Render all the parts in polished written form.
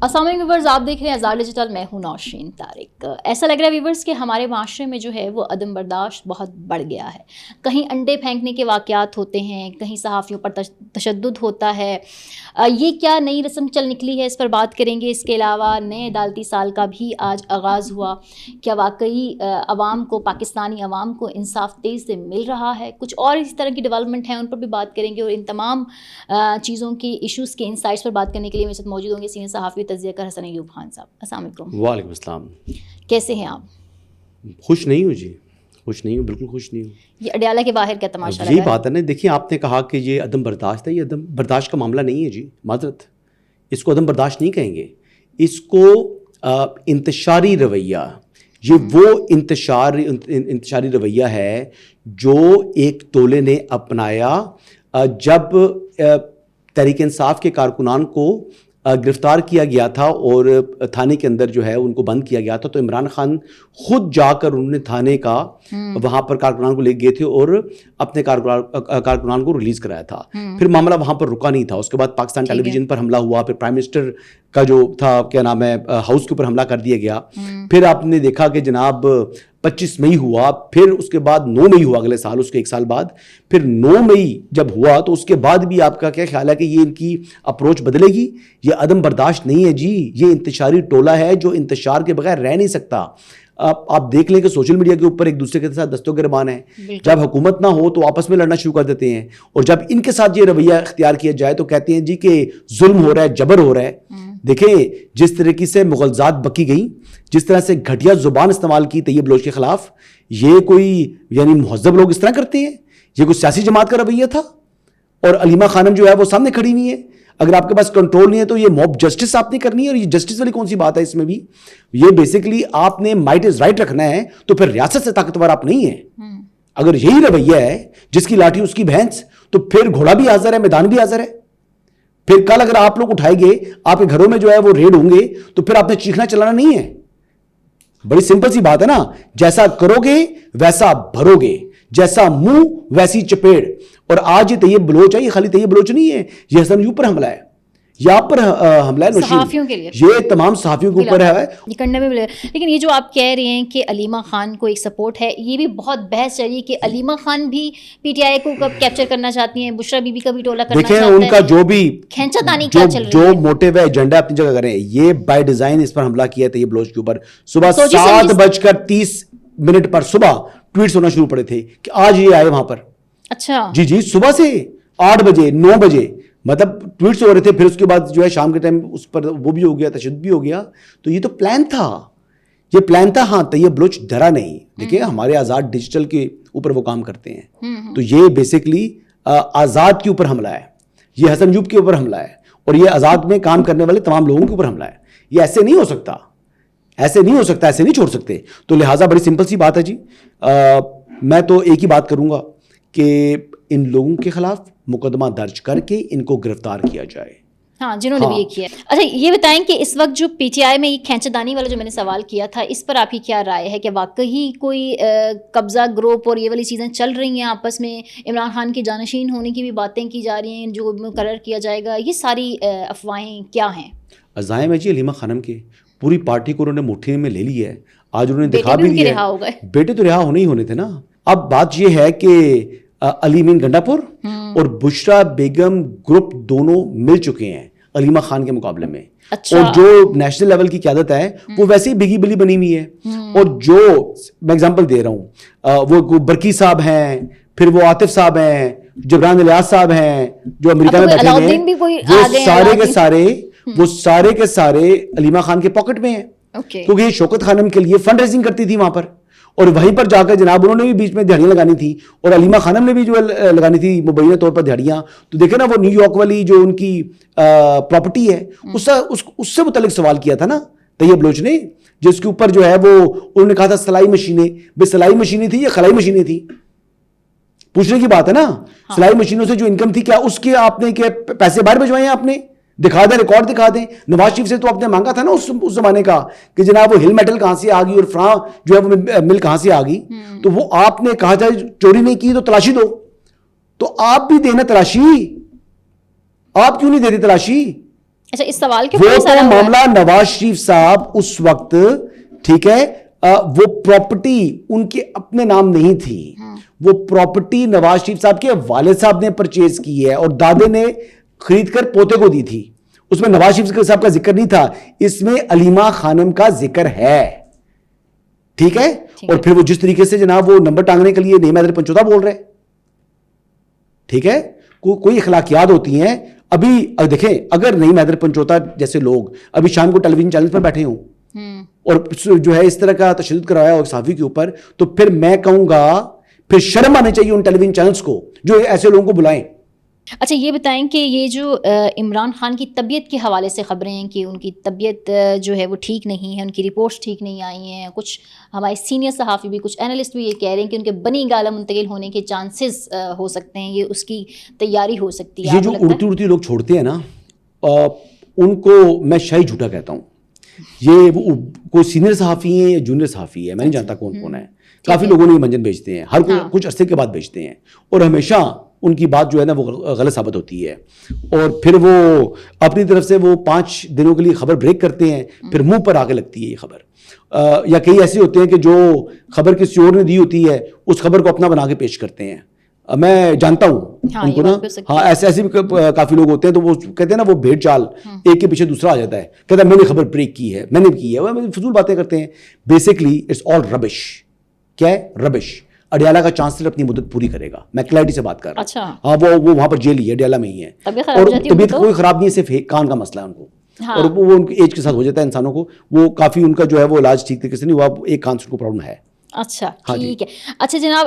السلام علیکم ویورز، آپ دیکھ رہے ہیں آزاد ڈیجیٹل، میں ہوں نوشین طارق۔ ایسا لگ رہا ہے ویورز کہ ہمارے معاشرے میں جو ہے وہ عدم برداشت بہت بڑھ گیا ہے۔ کہیں انڈے پھینکنے کے واقعات ہوتے ہیں، کہیں صحافیوں پر تشدد ہوتا ہے۔ یہ کیا نئی رسم چل نکلی ہے، اس پر بات کریں گے۔ اس کے علاوہ نئے عدالتی سال کا بھی آج آغاز ہوا۔ کیا واقعی عوام کو، پاکستانی عوام کو انصاف تیز سے مل رہا ہے؟ کچھ اور اس طرح کی ڈیولپمنٹ ہیں، ان پر بھی بات کریں گے۔ اور ان تمام چیزوں کی ایشوز کے انسائٹس پر بات کرنے کے لیے میرے ساتھ موجود ہوں گے سینئر صحافی تجزیہ کار حسن ایوب خان صاحب۔ السلام علیکم۔ وعلیکم السلام۔ کیسے ہیں آپ؟ خوش نہیں ہوں جی، خوش نہیں ہوں، بالکل خوش نہیں ہوں۔ یہ اڈیالہ کے باہر کیا تماشا لگا ہے؟ یہی بات ہے نا، دیکھیے آپ نے کہا کہ یہ عدم برداشت ہے، یہ عدم برداشت کا معاملہ نہیں ہے جی، معذرت، اس کو عدم برداشت نہیں کہیں گے، اس کو انتشاری رویہ، یہ وہ انتشاری رویہ ہے جو ایک ٹولے نے اپنایا جب تحریک انصاف کے کارکنان کو گرفتار کیا گیا تھا اور تھانے کے اندر جو ہے ان کو بند کیا گیا تھا، تو عمران خان خود جا کر انہوں نے تھانے کا وہاں پر کارکنان کو لے گئے تھے اور اپنے کارکنان کو ریلیز کرایا تھا۔ پھر معاملہ وہاں پر رکا نہیں تھا، اس کے بعد پاکستان ٹیلی ویژن پر حملہ ہوا، پھر پرائم منسٹر کا جو تھا کیا نام ہے ہاؤس کے اوپر حملہ کر دیا گیا۔ پھر آپ نے دیکھا کہ جناب 25 مئی ہوا، پھر اس کے بعد 9 مئی ہوا اگلے سال، اس کے 1 سال بعد پھر 9 مئی جب ہوا، تو اس کے بعد بھی آپ کا کیا خیال ہے کہ یہ ان کی اپروچ بدلے گی؟ یہ عدم برداشت نہیں ہے جی، یہ انتشاری ٹولہ ہے جو انتشار کے بغیر رہ نہیں سکتا۔ آپ دیکھ لیں کہ سوشل میڈیا کے اوپر ایک دوسرے کے ساتھ دستوں گریبان ہے، جب حکومت نہ ہو تو آپس میں لڑنا شروع کر دیتے ہیں، اور جب ان کے ساتھ یہ رویہ اختیار کیا جائے تو کہتے ہیں جی کہ ظلم ہو رہا ہے، جبر ہو رہا ہے۔ دیکھیں جس طریقے سے مغالطات بکی گئیں، جس طرح سے گھٹیا زبان استعمال کی طیب بلوچ کے خلاف، یہ کوئی یعنی مہذب لوگ اس طرح کرتے ہیں؟ یہ کوئی سیاسی جماعت کا رویہ تھا؟ اور علیمہ خانم جو ہے وہ سامنے کھڑی ہوئی ہے، اگر آپ کے پاس کنٹرول نہیں ہے تو یہ موب جسٹس آپ نے کرنی ہے، اور یہ جسٹس والی کون سی بات ہے اس میں بھی؟ یہ بیسیکلی آپ نے مائٹ از رائٹ رکھنا ہے، تو پھر ریاست سے طاقتور آپ نہیں ہیں۔ اگر یہی رویہ ہے جس کی لاٹھی اس کی بھینس، تو پھر گھوڑا بھی حاضر ہے، میدان بھی حاضر ہے۔ پھر کل اگر آپ لوگ اٹھائے گے، آپ کے گھروں میں جو ہے وہ ریڈ ہوں گے، تو پھر آپ نے چیخنا چلانا نہیں ہے۔ بڑی سمپل سی بات ہے نا، جیسا کرو گے ویسا بھرو گے، جیسا منہ ویسی چپیڑ۔ اور آج یہ طیب بلوچ ہے، یہ خالی طیب بلوچ نہیں ہے، یہ حسن ایوب پر حملہ ہے، یہ آپ پر حملہ ہے صحافیوں کے لیے، یہ تمام صحافیوں کے اوپر ہے، یہ کرنے میں۔ لیکن یہ جو آپ کہہ رہے ہیں کہ علیمہ خان کو ایک سپورٹ ہے، یہ بھی بہت بحث چلی کہ علیمہ خان بھی پی ٹی آئی کو کب کیپچر کرنا چاہتی ہیں، بشرا بی بی کا بھی ٹولہ کرنا چاہتا ہے۔ دیکھیں ان کا جو بھی کھینچا تانی کیا چل رہی ہے، جو موٹیو ہے، ایجنڈا اپنی جگہ کریں، یہ بائی ڈیزائن اس پر حملہ کیا ہے طیب بلوچ کے اوپر۔ صبح 7:30 پر صبح ٹویٹس ہونا شروع پڑے تھے کہ آج یہ آئے وہاں پر۔ اچھا جی، صبح سے 8 بجے 9 بجے مطلب ٹویٹس ہو رہے تھے، پھر اس کے بعد جو ہے شام کے ٹائم اس پر وہ بھی ہو گیا، تشدد بھی ہو گیا۔ تو یہ تو پلان تھا، یہ پلان تھا۔ ہاں طیب بلوچ ڈرا نہیں، دیکھیں ہمارے آزاد ڈیجیٹل کے اوپر وہ کام کرتے ہیں، تو یہ بیسیکلی آزاد کے اوپر حملہ ہے، یہ حسن ایوب کے اوپر حملہ ہے، اور یہ آزاد میں کام کرنے والے تمام لوگوں کے اوپر حملہ ہے۔ یہ ایسے نہیں ہو سکتا، ایسے نہیں ہو سکتا، ایسے نہیں چھوڑ سکتے۔ تو لہٰذا بڑی سمپل سی بات ہے جی، میں تو ایک ہی بات کروں گا کہ ان لوگوں کے خلاف مقدمہ درج کر کے ان کو گرفتار کیا جائے، ہاں جنہوں نے بھی یہ کیا ہے۔ اچھا یہ بتائیں کہ اس وقت جو پی ٹی آئی میں یہ کھینچا دانی والا جو میں نے سوال کیا تھا، اس پر آپ کی کیا رائے ہے کہ واقعی کوئی قبضہ گروپ اور یہ والی چیزیں چل رہی ہیں آپس میں؟ عمران خان کے جانشین ہونے کی بھی باتیں کی جا رہی ہیں، جو مقرر کیا جائے گا، یہ ساری افواہیں کیا ہیں؟ عزائم ہے جی علیمہ خانم کے، پوری پارٹی کو انہوں نے مٹھی میں لے لی ہے، آج انہوں نے دکھا بھی دیا ہے۔ بیٹے تو رہا ہونے ہی ہونے تھے نا۔ اب بات یہ ہے کہ علی امین گنڈا پور اور بشرا بیگم گروپ دونوں مل چکے ہیں علیمہ خان کے مقابلے میں، اور جو نیشنل لیول کی قیادت ہے وہ ویسے ہی بگی بلی بنی ہوئی ہے۔ اور جو میں اگزامپل دے رہا ہوں، وہ برکی صاحب ہیں، پھر وہ عاطف صاحب ہیں، جبران الیاس صاحب ہیں جو امریکہ میں بیٹھے ہوئے ہیں، وہ سارے کے سارے علیمہ خان کے پاکٹ میں ہیں، کیونکہ یہ شوکت خانم کے لیے فنڈ ریزنگ کرتی تھی وہاں پر، اور وہیں پر جا کر جناب انہوں نے بھی بیچ میں دہاڑیاں لگانی تھی، اور علیمہ خانم نے بھی جو لگانی تھی مبینہ طور پر دہاڑیاں۔ تو دیکھیں نا وہ نیو یارک والی جو ان کی پراپرٹی ہے، اس سے متعلق سوال کیا تھا نا طیب بلوچ نے، جس کے اوپر جو ہے وہ انہوں نے کہا تھا سلائی مشینیں، بے سلائی مشینیں تھی یا خلائی مشینیں تھی؟ پوچھنے کی بات ہے نا۔ سلائی مشینوں سے جو انکم تھی، کیا اس کے آپ نے پیسے باہر بھجوائے ہیں؟ آپ نے دکھا دیں، ریکارڈ دکھا دیں۔ نواز شریف سے تو آپ نے مانگا تھا نا اس زمانے کا کہ جناب وہ ہل میٹل کہاں سے آ گئی اور فلاں جو ہے وہ مل کہاں سے آ گئی، تو وہ آپ نے کہا تھا چوری نہیں کی تو تلاشی دو، تو آپ بھی دینا تلاشی، آپ کیوں نہیں دیتے تلاشی؟ اچھا اس سوال کے وہ اوپر سارا تو ہوا ہے؟ معاملہ نواز شریف صاحب اس وقت ٹھیک ہے وہ پراپرٹی ان کے اپنے نام نہیں تھی, وہ پراپرٹی نواز شریف صاحب کے والد صاحب نے پرچیز کی ہے اور دادے نے خرید کر پوتے کو دی تھی. اس میں نواز شریف صاحب کا ذکر نہیں تھا, اس میں علیمہ خانم کا ذکر ہے. ٹھیک ہے, اور پھر وہ جس طریقے سے جناب وہ نمبر ٹانگنے کے لیے نعیم حیدر پنچوتا بول رہے, ٹھیک ہے, کوئی اخلاقیات ہوتی ہیں. ابھی دیکھیں اگر نعیم حیدر پنچوتا جیسے لوگ ابھی شام کو ٹیلی ویژن چینل پر بیٹھے ہوں اور جو ہے اس طرح کا تشدد کرایا ہو صحافی کے اوپر, تو پھر میں کہوں گا پھر شرم آنی چاہیے ان ٹیلی ویژن چینلز کو جو ایسے لوگوں کو بلائیں. اچھا یہ بتائیں کہ یہ جو عمران خان کی طبیعت کے حوالے سے خبریں ہیں کہ ان کی طبیعت جو ہے وہ ٹھیک نہیں ہے, ان کی رپورٹس ٹھیک نہیں آئی ہیں, کچھ ہمارے سینئر صحافی بھی, کچھ اینالسٹ بھی یہ کہہ رہے ہیں کہ ان کے بنی گالہ منتقل ہونے کے چانسز ہو سکتے ہیں, یہ اس کی تیاری ہو سکتی ہے. یہ جو اڑتی لوگ چھوڑتے ہیں نا ان کو میں شاہی جھوٹا کہتا ہوں. یہ کوئی سینئر صحافی ہیں یا جونیئر صحافی ہے, میں نہیں جانتا کون ہے. کافی لوگوں نے یہ منجن بیچتے ہیں, ہر کچھ عرصے کے بعد بیچتے ہیں, اور ہمیشہ ان کی بات جو ہے نا وہ غلط ثابت ہوتی ہے, اور پھر وہ اپنی طرف سے وہ 5 دنوں کے لیے خبر بریک کرتے ہیں, پھر منہ پر آگے لگتی ہے یہ خبر. یا کئی ایسے ہوتے ہیں کہ جو خبر کسی اور نے دی ہوتی ہے اس خبر کو اپنا بنا کے پیش کرتے ہیں. میں جانتا ہوں ان کو نا, ہاں ایسے بھی کافی لوگ ہوتے ہیں, تو وہ کہتے ہیں نا وہ بھیڑ چال ایک کے پیچھے دوسرا آ جاتا ہے, کہتا ہے میں نے خبر بریک کی ہے, میں نے کی ہے, وہ فضول باتیں کرتے ہیں. بیسکلی اٹس آل ربش. کیا ہے ربش. اڈیالہ کا چانسلر اپنی مدت پوری کرے گا, میں کلیئرٹی سے بات کر رہا ہوں. ہاں وہ وہاں پر جیل ہی ہے, اڈیالہ میں ہی ہے, اور طبیعت کوئی خراب نہیں ہے, صرف کان کا مسئلہ ہے ان کو, اور وہ ان کی ایج کے ساتھ ہو جاتا ہے انسانوں کو, وہ کافی ان کا جو ہے وہ علاج ٹھیک طریقے سے نہیں ہوا, ایک کان سے کو پرابلم ہے. اچھا ٹھیک ہے. اچھا جناب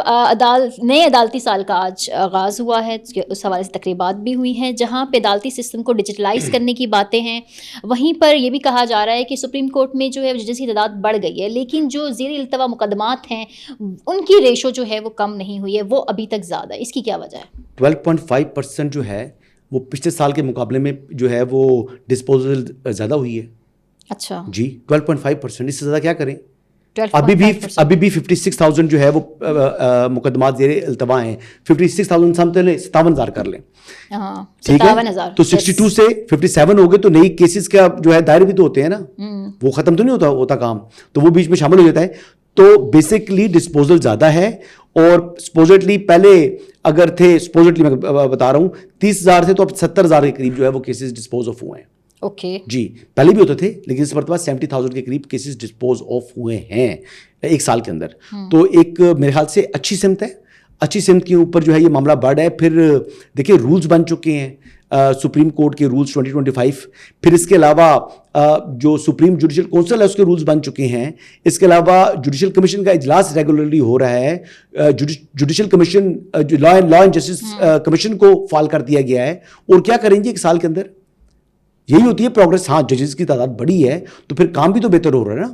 نئے عدالتی سال کا آج آغاز ہوا ہے, اس حوالے سے تقریبات بھی ہوئی ہیں جہاں پہ عدالتی سسٹم کو ڈیجیٹلائز کرنے کی باتیں ہیں. وہیں پر یہ بھی کہا جا رہا ہے کہ سپریم کورٹ میں جو ہے ججز کی تعداد بڑھ گئی ہے, لیکن جو زیر التوا مقدمات ہیں ان کی ریشو جو ہے وہ کم نہیں ہوئی ہے, وہ ابھی تک زیادہ ہے. اس کی کیا وجہ ہے؟ 12.5% جو ہے وہ پچھلے سال کے مقابلے میں جو ہے وہ ڈسپوزل زیادہ ہوئی ہے. اچھا جی 12.5%, اس سے زیادہ کیا کریں. ابھی بھی 56,000 جو ہے وہ مقدمات زیر التوا ہیں. 56,000 سمجھ لیں 57,000 کر لیں, ٹھیک ہے, تو 62 سے 57 ہو گئے, تو نئی کیسز کا جو ہے دائرے بھی تو ہوتے ہیں نا, وہ ختم تو نہیں ہوتا کام, تو وہ بیچ میں شامل ہو جاتا ہے. تو بیسکلی ڈسپوزل زیادہ ہے, اور سپوزٹلی پہلے اگر تھے, سپوزٹلی میں بتا رہا ہوں 30,000 سے, تو اب 70,000 کے قریب جو ہے وہ کیسز ڈسپوز آف ہوئے ہیں. اوکے جی پہلے بھی ہوتے تھے, لیکن اس مرتبہ 70,000 کے قریب کیسز ڈسپوز آف ہوئے ہیں ایک سال کے اندر. تو ایک میرے خیال سے اچھی سمت ہے, اچھی سمت کے اوپر جو ہے یہ معاملہ بڑھ ہے. پھر دیکھیں رولز بن چکے ہیں سپریم کورٹ کے رولز 2025, پھر اس کے علاوہ جو سپریم جوڈیشل کونسل ہے اس کے رولز بن چکے ہیں. اس کے علاوہ جوڈیشل کمیشن کا اجلاس ریگولرلی ہو رہا ہے. Judicial commission law and justice commission کو فعال کر دیا گیا ہے. اور کیا کریں گے ایک سال کے اندر, یہی ہوتی ہے پروگرس. ہاں ججز کی تعداد بڑی ہے تو پھر کام بھی تو بہتر ہو رہا ہے نا.